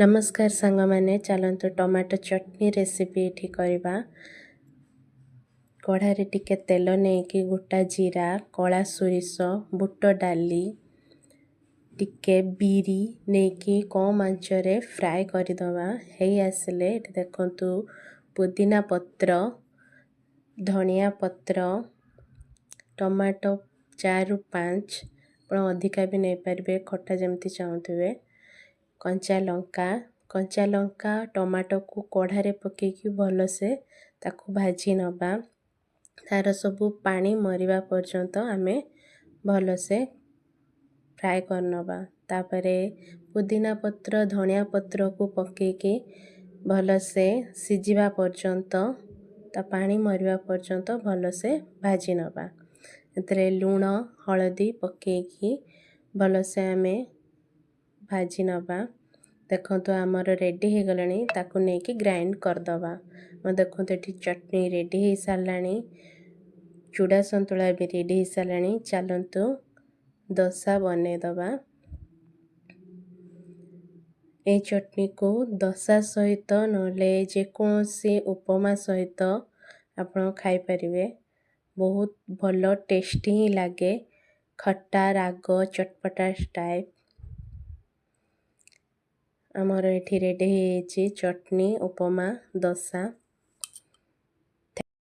नमस्कार सांग माने चलतु टमाटो चटनी रेसिपी ये करवा। कढ़ाई टिके तेल नहीं गोटा जीरा कला सोरिष बुट डाली टिके बीरी नहीं कम आंचरे फ्राए करदे है आसिले देखंतु पुदीना पत्र धनिया पत्र टमाटो 4 ରୁ 5 आप अधिका भी नहीं पारे खट्टा जमती चाहूथे कंचा लंका टमाटो को कढ़ारे पकेकी भलसे ताकू भाजी नबा तार सबू पानी मरिबा पर्यंत आमे भलसे फ्राए करनबा। तापरे पुदीना पत्र धनिया पत्र को पकेकी भलसे सिजिबा पर्यंत ता पानी मरिबा पर्यंत भलसे भाजी नबा। एतरे लूण हलदी पकेकी भलसे आमे भाजी नबा। देखो आमर रेडी हो गलानी ताकू नेकी ग्राइंड करदबा। देखो ये चटनी रेडी हो सारानी चूड़ा संतुला भी रेडी हो सारानी। चलतु दोसा बनईदबा। ये चटनी को दोसा सहित नले जेकोसी उपमा सहित आपण खाई परिवे। बहुत भलो टेस्टी ही लागे खट्टा राग चटपटा टाइप। आमर ये रेडी हो चटनी उपमा दोसा।